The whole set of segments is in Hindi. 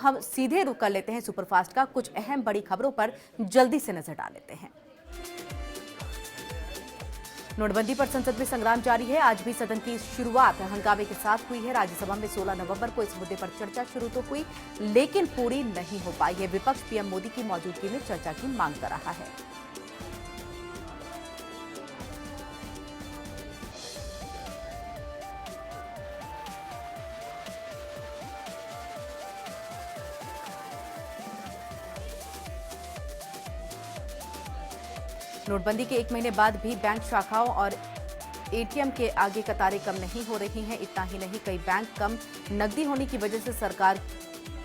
हम सीधे रुख कर लेते हैं सुपरफास्ट का कुछ अहम बड़ी खबरों पर जल्दी से नजर डाल लेते हैं। नोटबंदी पर संसद में संग्राम जारी है। आज भी सदन की शुरुआत हंगामे के साथ हुई है। राज्यसभा में 16 नवंबर को इस मुद्दे पर चर्चा शुरू तो हुई, लेकिन पूरी नहीं हो पाई है। विपक्ष पीएम मोदी की मौजूदगी में चर्चा की मांग कर रहा है। नोटबंदी के 1 महीने बाद भी बैंक शाखाओं और एटीएम के आगे कतारें कम नहीं हो रही हैं। इतना ही नहीं, कई बैंक कम नकदी होने की वजह से सरकार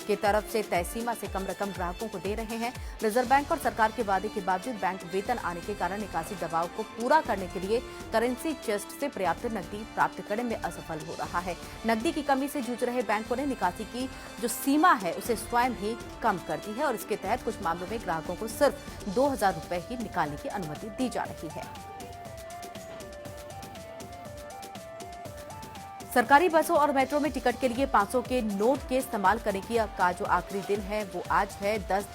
की तरफ से तय सीमा से कम रकम ग्राहकों को दे रहे हैं। रिजर्व बैंक और सरकार के वादे के बावजूद बैंक वेतन आने के कारण निकासी दबाव को पूरा करने के लिए करेंसी चेस्ट से पर्याप्त नकदी प्राप्त करने में असफल हो रहा है। नकदी की कमी से जूझ रहे बैंकों ने निकासी की जो सीमा है उसे स्वयं ही कम कर दी है और इसके तहत कुछ मामलों में ग्राहकों को सिर्फ 2,000 रुपए ही निकालने की अनुमति दी जा रही है। सरकारी बसों और मेट्रो में टिकट के लिए 500 के नोट के इस्तेमाल करने का जो आखिरी दिन है वो आज है 10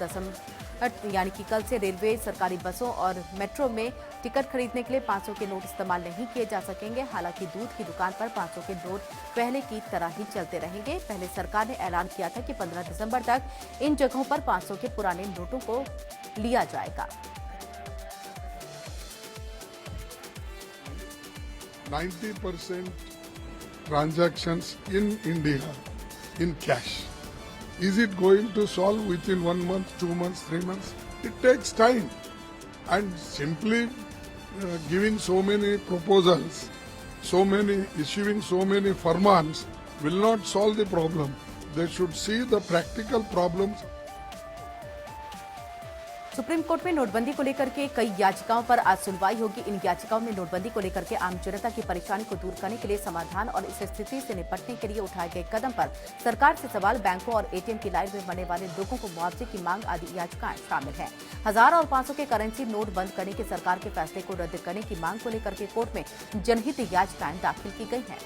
यानी कि कल से रेलवे सरकारी बसों और मेट्रो में टिकट खरीदने के लिए 500 के नोट इस्तेमाल नहीं किए जा सकेंगे। हालांकि दूध की दुकान पर 500 के नोट पहले की तरह ही चलते रहेंगे। पहले सरकार ने ऐलान किया था कि 15 दिसंबर तक इन जगहों पर 500 के पुराने नोटों को लिया जाएगा। 90% transactions in India in cash. Is it going to solve within 1 month, 2 months, 3 months? It takes time. And simply giving so many proposals, issuing so many farmans will not solve the problem. They should see the practical problems. Supreme court में नोटबंदी को लेकर के कई याचिकाओं पर आज सुनवाई होगी। इन याचिकाओं में नोटबंदी को लेकर के आम जनता की परेशानी को दूर करने के लिए समाधान और इस स्थिति से निपटने के लिए उठाए गए कदम पर सरकार से सवाल, बैंकों और एटीएम की लाइन में मरने वाले लोगों को मुआवजे की मांग आदि याचिकाएं शामिल हैं। 1000 और 500 के करेंसी नोट बंद करने के सरकार के फैसले को रद्द करने की मांग को लेकर के कोर्ट में जनहित याचिकाएं दाखिल की गई हैं।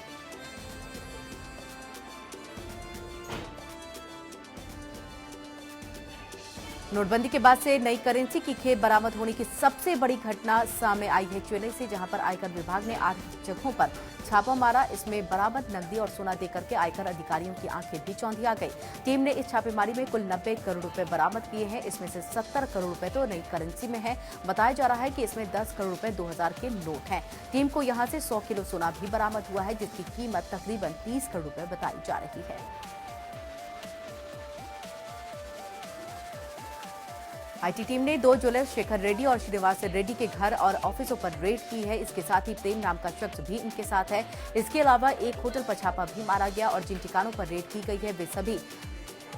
नोटबंदी के बाद से नई करेंसी की खेप बरामद होने की सबसे बड़ी घटना सामने आई है चेन्नई से, जहां पर आयकर विभाग ने 8 जगहों पर छापा मारा। इसमें बरामद नकदी और सोना देकर के आयकर अधिकारियों की आंखें भी चौंधिया गई। टीम ने इस छापेमारी में कुल 90 करोड़ रुपए बरामद किए हैं। इसमें से 70 करोड़ रुपए तो नई करेंसी में है। बताया जा रहा है कि इसमें 10 करोड़ रुपए 2000 के नोट हैं। टीम को यहां से 100 किलो सोना भी बरामद हुआ है, जिसकी कीमत तकरीबन 30 करोड़ रुपए बताई जा रही है। आईटी टीम ने 2 ज्वेलर शेखर रेड्डी और श्रीनिवास रेड्डी के घर और ऑफिसों पर रेड की है। इसके साथ ही प्रेम नाम का शख्स भी इनके साथ है। इसके अलावा एक होटल पर छापा भी मारा गया और जिन ठिकानों पर रेड की गई है वे सभी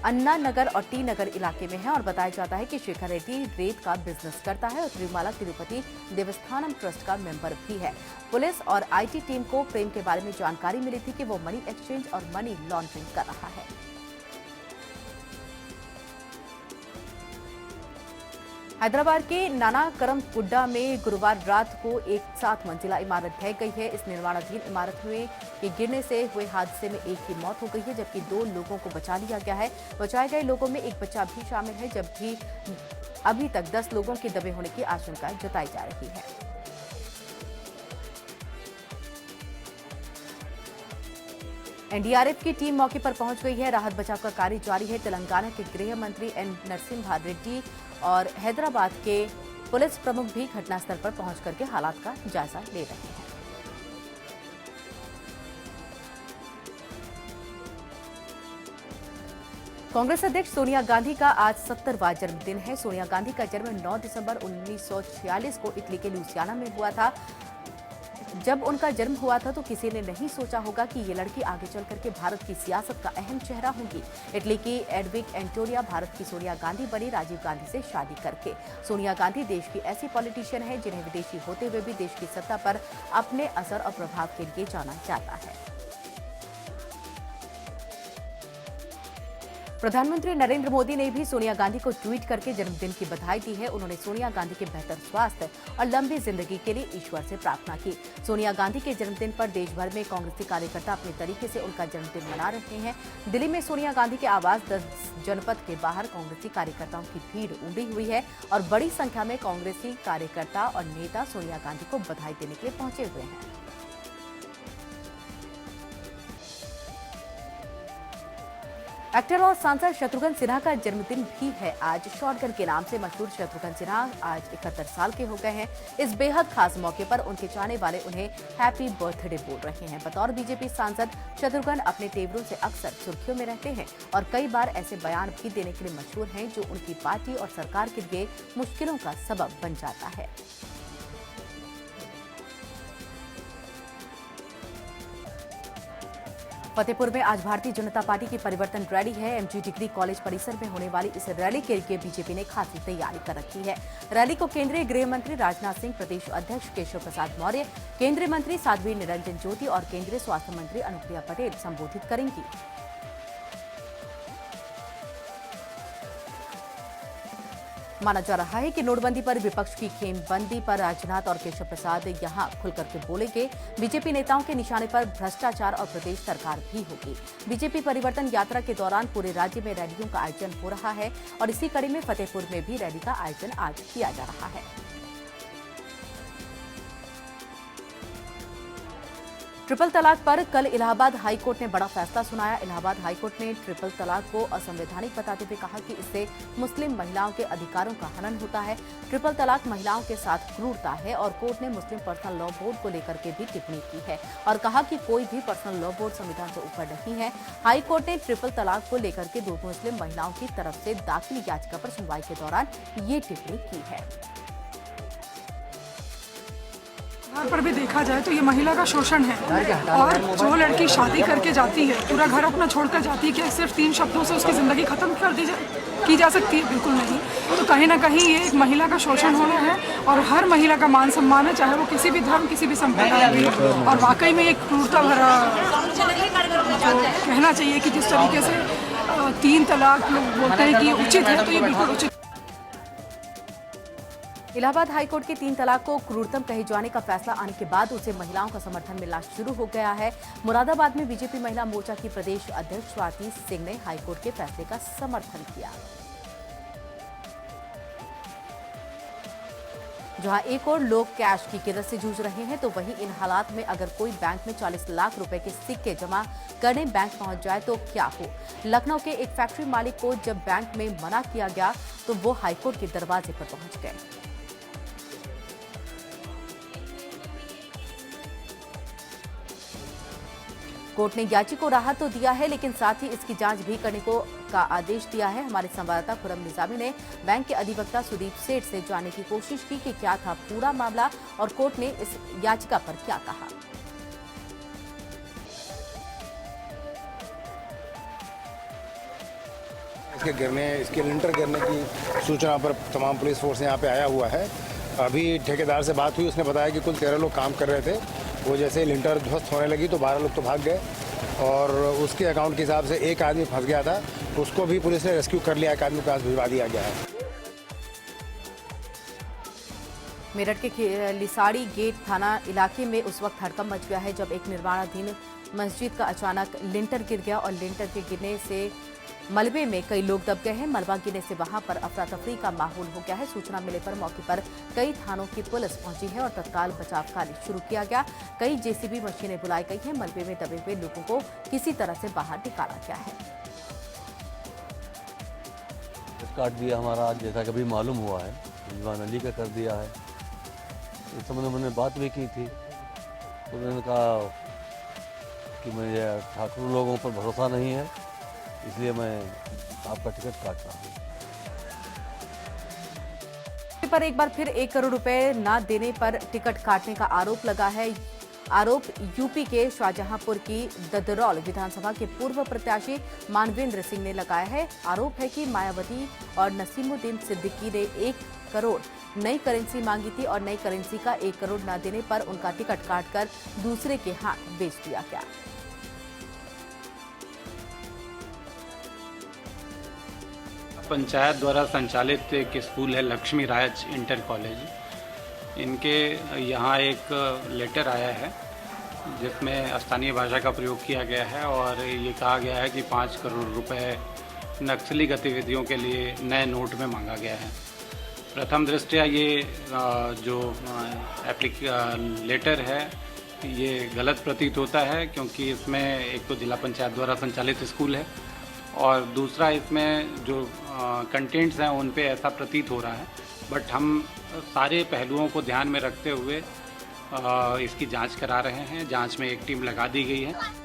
अन्ना नगर और टी नगर इलाके में है। और बताया जाता है कि शेखर रेड्डी रेत का बिजनेस करता है और तिरुमाला तिरुपति देवस्थानम ट्रस्ट का मेंबर भी है। पुलिस और आईटी टीम को प्रेम के बारे में जानकारी मिली थी कि वो मनी एक्सचेंज और मनी लॉन्ड्रिंग कर रहा है। हैदराबाद के नानाकरम गुड्डा में गुरुवार रात को एक 7 मंजिला इमारत ढह गई है। इस निर्माणाधीन इमारत में गिरने से हुए हादसे में एक की मौत हो गई है, जबकि 2 लोगों को बचा लिया गया है। बचाए गए लोगों में एक बच्चा भी शामिल है, जबकि अभी तक 10 लोगों के दबे होने की आशंका जताई जा रही है। एनडीआरएफ की टीम मौके पर पहुंच गई है। राहत बचाव का कार्य जारी है। तेलंगाना के गृह मंत्री एन नरसिम्हा रेड्डी और हैदराबाद के पुलिस प्रमुख भी घटनास्थल पर पहुंच करके हालात का जायजा ले रहे हैं। कांग्रेस अध्यक्ष सोनिया गांधी का आज 70वां जन्मदिन है। सोनिया गांधी का जन्म 9 दिसंबर 1946 को इटली के लुसियाना में हुआ था। जब उनका जन्म हुआ था तो किसी ने नहीं सोचा होगा कि ये लड़की आगे चल करके भारत की सियासत का अहम चेहरा होगी। इटली की एडविग एंटोनिया भारत की सोनिया गांधी बनी राजीव गांधी से शादी करके। सोनिया गांधी देश की ऐसी पॉलिटिशियन है जिन्हें विदेशी होते हुए भी देश की सत्ता पर अपने असर और प्रभाव के लिए जाना जाता है। प्रधानमंत्री नरेंद्र मोदी ने भी सोनिया गांधी को ट्वीट करके जन्मदिन की बधाई दी है। उन्होंने सोनिया गांधी के बेहतर स्वास्थ्य और लंबी जिंदगी के लिए ईश्वर से प्रार्थना की। सोनिया गांधी के जन्मदिन पर देश भर में कांग्रेसी कार्यकर्ता अपने तरीके से उनका जन्मदिन मना रहे हैं। दिल्ली में सोनिया गांधी के आवास 10 जनपद के बाहर कांग्रेसी कार्यकर्ताओं की भीड़ उमड़ी हुई है और बड़ी संख्या में कांग्रेसी कार्यकर्ता और नेता सोनिया गांधी को बधाई देने के लिए पहुंचे हुए हैं। एक्टर और सांसद शत्रुघ्न सिन्हा का जन्मदिन भी है आज। शॉटगन के नाम से मशहूर शत्रुघ्न सिन्हा आज 71 साल के हो गए हैं। इस बेहद खास मौके पर उनके चाहने वाले उन्हें हैप्पी बर्थडे बोल रहे हैं। बतौर बीजेपी सांसद शत्रुघ्न अपने तेवरों से अक्सर सुर्खियों में रहते हैं और कई बार ऐसे बयान भी देने के लिए मशहूर हैं जो उनकी पार्टी और सरकार के लिए मुश्किलों का सबब बन जाता है। फतेहपुर में आज भारतीय जनता पार्टी की परिवर्तन रैली है। एमजी डिग्री कॉलेज परिसर में होने वाली इस रैली के लिए बीजेपी ने खासी तैयारी कर रखी है। रैली को केंद्रीय गृह मंत्री राजनाथ सिंह, प्रदेश अध्यक्ष केशव प्रसाद मौर्य, केंद्रीय मंत्री साध्वी निरंजन ज्योति और केंद्रीय स्वास्थ्य मंत्री अनुप्रिया पटेल संबोधित करेंगी। माना जा रहा है कि नोटबंदी पर विपक्ष की खेमबंदी पर राजनाथ और केशव प्रसाद यहां खुलकर के बोलेंगे। बीजेपी नेताओं के निशाने पर भ्रष्टाचार और प्रदेश सरकार भी होगी। बीजेपी परिवर्तन यात्रा के दौरान पूरे राज्य में रैलियों का आयोजन हो रहा है और इसी कड़ी में फतेहपुर में भी रैली का आयोजन आज किया जा रहा है। ट्रिपल तलाक पर कल इलाहाबाद हाईकोर्ट ने बड़ा फैसला सुनाया। इलाहाबाद हाईकोर्ट ने ट्रिपल तलाक को असंवैधानिक बताते हुए कहा कि इससे मुस्लिम महिलाओं के अधिकारों का हनन होता है। ट्रिपल तलाक महिलाओं के साथ क्रूरता है और कोर्ट ने मुस्लिम पर्सनल लॉ बोर्ड को लेकर के भी टिप्पणी की है और कहा कि कोई भी पर्सनल लॉ बोर्ड संविधान से ऊपर नहीं है। हाईकोर्ट ने ट्रिपल तलाक को लेकर के 2 मुस्लिम महिलाओं की तरफ से दाखिल याचिका पर सुनवाई के दौरान ये टिप्पणी की है। घर पर भी देखा जाए तो ये महिला का शोषण है और जो लड़की शादी करके जाती है, पूरा घर अपना छोड़कर जाती है, क्या सिर्फ 3 शब्दों से उसकी ज़िंदगी ख़त्म कर की जा सकती है? बिल्कुल नहीं। तो कहीं ना कहीं ये एक महिला का शोषण होना है और हर महिला का मान सम्मान है, चाहे वो किसी भी धर्म, किसी भी संप्रदाय की हो। और वाकई में एक क्रूरता भरा कहना चाहिए कि जिस तरीके से 3 तलाक लोग बोलते हैं कि ये उचित है, तो ये बिल्कुल उचित। इलाहाबाद हाईकोर्ट के 3 तलाक को क्रूरतम कहे जाने का फैसला आने के बाद उसे महिलाओं का समर्थन मिलना शुरू हो गया है। मुरादाबाद में बीजेपी महिला मोर्चा की प्रदेश अध्यक्ष स्वाति सिंह ने हाईकोर्ट के फैसले का समर्थन किया। जहां एक और लोग कैश की किल्लत से जूझ रहे हैं, तो वहीं इन हालात में अगर कोई बैंक में 40 लाख रुपए के सिक्के जमा करने बैंक पहुंच जाए तो क्या हो। लखनऊ के एक फैक्ट्री मालिक को जब बैंक में मना किया गया तो वो हाईकोर्ट के दरवाजे पर पहुंच गए। कोर्ट ने याची को राहत तो दिया है, लेकिन साथ ही इसकी जांच भी करने का आदेश दिया है। हमारे संवाददाता खुरम निजामी ने बैंक के अधिवक्ता सुदीप सेठ से जानने की कोशिश की कि क्या था पूरा मामला और कोर्ट ने इस याचिका पर क्या कहा। इसके लिंटर गिरने की सूचना पर तमाम पुलिस फोर्स यहाँ पे आया हुआ है। अभी ठेकेदार से बात हुई, उसने बताया कि कुल 13 लोग काम कर रहे थे। वो जैसे लिंटर ध्वस्त होने लगी तो 12 लोग तो भाग गए और उसके अकाउंट के हिसाब से एक आदमी फंस गया था, उसको भी पुलिस ने रेस्क्यू कर लिया, एक आदमी के पास भिजवा दिया गया है। मेरठ के लिसाड़ी गेट थाना इलाके में उस वक्त हड़कंप मच गया है जब एक निर्माणाधीन मस्जिद का अचानक लिंटर गिर गया और लिंटर के गिरने से मलबे में कई लोग दब गए हैं। मलबा गिरने से वहां पर अफरा तफरी का माहौल हो गया है। सूचना मिले पर मौके पर कई थानों की पुलिस पहुंची है और तत्काल बचाव कार्य शुरू किया गया। कई जेसीबी मशीनें बुलाई गई हैं। मलबे में दबे हुए लोगों को किसी तरह से बाहर निकाला गया है। काट दिया हमारा, जैसा कभी मालूम हुआ है, रिजवान अली का कर दिया है। इस संबंध में मैंने बात भी की थी, तो उन्होंने कहा कि मुझे ठाकुर लोगों पर भरोसा नहीं है, इसलिए मैं आपका टिकट काट रहा हूँ। पर एक बार फिर 1 करोड़ रुपए न देने पर टिकट काटने का आरोप लगा है। आरोप यूपी के शाहजहांपुर की ददरौल विधानसभा के पूर्व प्रत्याशी मानवेंद्र सिंह ने लगाया है। आरोप है कि मायावती और नसीमुद्दीन सिद्दीकी ने 1 करोड़ नई करेंसी मांगी थी और नई करेंसी का 1 करोड़ न देने पर उनका टिकट काटकर दूसरे के हाथ बेच दिया गया। पंचायत द्वारा संचालित एक स्कूल है लक्ष्मी राज इंटर कॉलेज। इनके यहाँ एक लेटर आया है जिसमें स्थानीय भाषा का प्रयोग किया गया है और ये कहा गया है कि 5 करोड़ रुपए नक्सली गतिविधियों के लिए नए नोट में मांगा गया है। प्रथम दृष्टया ये जो लेटर है ये गलत प्रतीत होता है, क्योंकि इसमें एक तो जिला पंचायत द्वारा संचालित स्कूल है और दूसरा इसमें जो कंटेंट्स हैं उन पे ऐसा प्रतीत हो रहा है। बट हम सारे पहलुओं को ध्यान में रखते हुए इसकी जांच करा रहे हैं। जांच में एक टीम लगा दी गई है।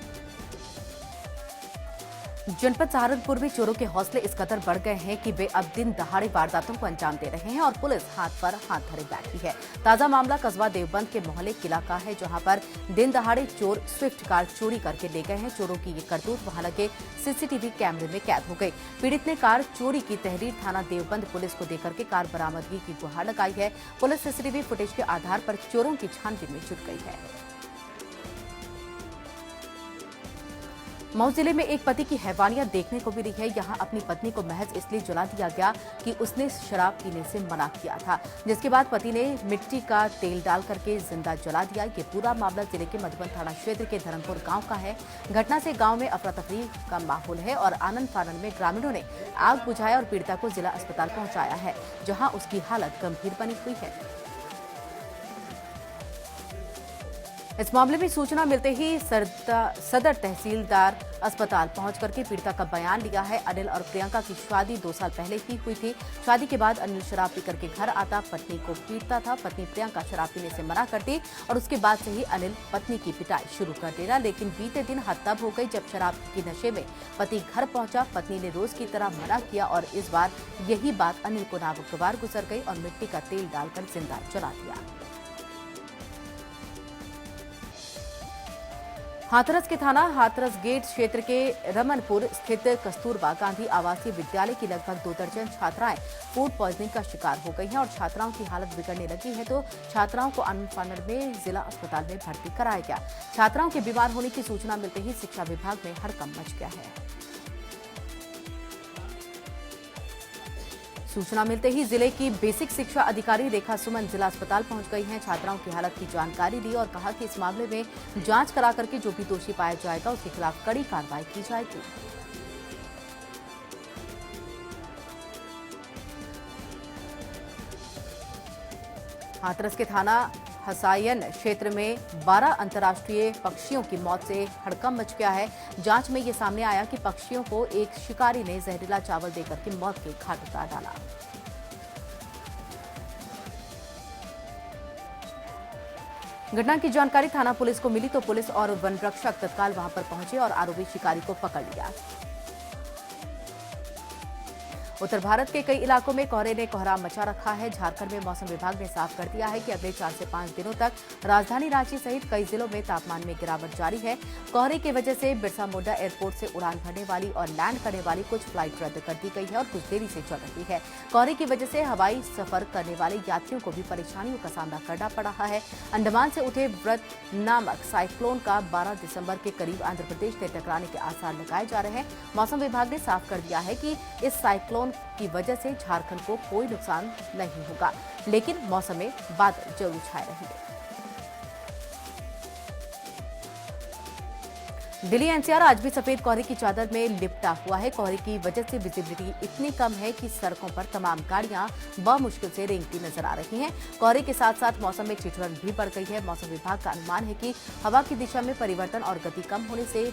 जनपद सहारनपुर में चोरों के हौसले इस कदर बढ़ गए हैं कि वे अब दिन दहाड़े वारदातों को अंजाम दे रहे हैं और पुलिस हाथ पर हाथ धरे बैठी है। ताजा मामला कस्बा देवबंद के मोहल्ले किला का है, जहां पर दिन दहाड़े चोर स्विफ्ट कार चोरी करके ले गए हैं। चोरों की ये करतूत वहां लगे सीसीटीवी कैमरे में कैद हो गई। पीड़ित ने कार चोरी की तहरीर थाना देवबंद पुलिस को देकर के कार बरामदगी की गुहार लगाई है। पुलिस सीसीटीवी फुटेज के आधार पर चोरों की छानबीन में जुट गई है। मऊ जिले में एक पति की हैवानियत देखने को मिली है। यहां अपनी पत्नी को महज इसलिए जला दिया गया कि उसने शराब पीने से मना किया था, जिसके बाद पति ने मिट्टी का तेल डाल करके जिंदा जला दिया। ये पूरा मामला जिले के मधुबन थाना क्षेत्र के धर्मपुर गांव का है। घटना से गांव में अफरा तफरी का माहौल है और आनंद फानंद में ग्रामीणों ने आग बुझाया और पीड़िता को जिला अस्पताल पहुंचाया है, जहां उसकी हालत गंभीर बनी हुई है। इस मामले में सूचना मिलते ही सदर तहसीलदार अस्पताल पहुंच करके पीड़िता का बयान लिया है। अनिल और प्रियंका की शादी 2 साल पहले ही हुई थी। शादी के बाद अनिल शराब पीकर के घर आता, पत्नी को पीटता था। पत्नी प्रियंका शराब पीने से मना करती और उसके बाद से ही अनिल पत्नी की पिटाई शुरू कर देना। लेकिन बीते दिन हद तब हो गई जब शराब के नशे में पति घर पहुंचा। पत्नी ने रोज की तरह मना किया और इस बार यही बात अनिल को नागवार गुजर गई और मिट्टी का तेल डालकर जिंदा जला दिया। हाथरस के थाना हाथरस गेट क्षेत्र के रमनपुर स्थित कस्तूरबा गांधी आवासीय विद्यालय की लगभग 2 दर्जन छात्राएं फूड पॉइजनिंग का शिकार हो गई हैं और छात्राओं की हालत बिगड़ने लगी है, तो छात्राओं को आनंद फानंद में जिला अस्पताल में भर्ती कराया गया। छात्राओं के बीमार होने की सूचना मिलते ही शिक्षा विभाग में हड़कंप मच गया है। सूचना मिलते ही जिले की बेसिक शिक्षा अधिकारी रेखा सुमन जिला अस्पताल पहुंच गई हैं। छात्राओं की हालत की जानकारी दी और कहा कि इस मामले में जांच करा करके जो भी दोषी पाया जाएगा उसके खिलाफ कड़ी कार्रवाई की जाएगी। हाथरस के थाना हसायन क्षेत्र में 12 अंतर्राष्ट्रीय पक्षियों की मौत से हड़कंप मच गया है। जांच में ये सामने आया कि पक्षियों को एक शिकारी ने जहरीला चावल देकर के मौत के घाट उतार डाला। घटना की जानकारी थाना पुलिस को मिली तो पुलिस और वन रक्षक तत्काल वहां पर पहुंचे और आरोपी शिकारी को पकड़ लिया। उत्तर भारत के कई इलाकों में कोहरे ने कोहराम मचा रखा है। झारखंड में मौसम विभाग ने साफ कर दिया है कि अगले 4 से 5 दिनों तक राजधानी रांची सहित कई जिलों में तापमान में गिरावट जारी है। कोहरे की वजह से बिरसा मुंडा एयरपोर्ट से उड़ान भरने वाली और लैंड करने वाली कुछ फ्लाइट रद्द कर दी गई है और कुछ देरी से चल रही है। कोहरे की वजह से हवाई सफर करने वाले यात्रियों को भी परेशानियों का सामना करना पड़ रहा है। अंडमान से उठे व्रत नामक साइक्लोन का 12 दिसंबर के करीब आंध्र प्रदेश से टकराने के आसार लगाए जा रहे हैं। मौसम विभाग ने साफ कर दिया है कि इस साइक्लोन की वजह से झारखंड को कोई नुकसान नहीं होगा, लेकिन मौसम में बादल जरूर छाए रहेंगे। दिल्ली एनसीआर आज भी सफेद कोहरे की चादर में लिपटा हुआ है। कोहरे की वजह से विजिबिलिटी इतनी कम है कि सड़कों पर तमाम गाड़ियां बमुश्किल से रेंगती नजर आ रही हैं। कोहरे के साथ साथ मौसम में ठिठुरन भी बढ़ गई है। मौसम विभाग का अनुमान है कि हवा की दिशा में परिवर्तन और गति कम होने से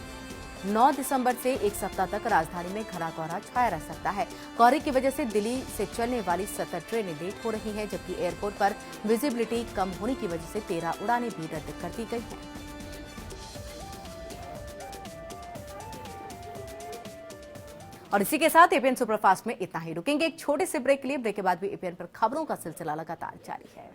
9 दिसंबर से 1 सप्ताह तक राजधानी में घना कोहरा छाया रह सकता है। कोहरे की वजह से दिल्ली से चलने वाली 70 ट्रेनें लेट हो रही हैं, जबकि एयरपोर्ट पर विजिबिलिटी कम होने की वजह से 13 उड़ानें भी रद्द कर दी गई हैं। और इसी के साथ एपीएन सुपरफास्ट में इतना ही। रुकेंगे एक छोटे से ब्रेक के लिए। ब्रेक के बाद भी एपीएन पर खबरों का सिलसिला लगातार जारी है।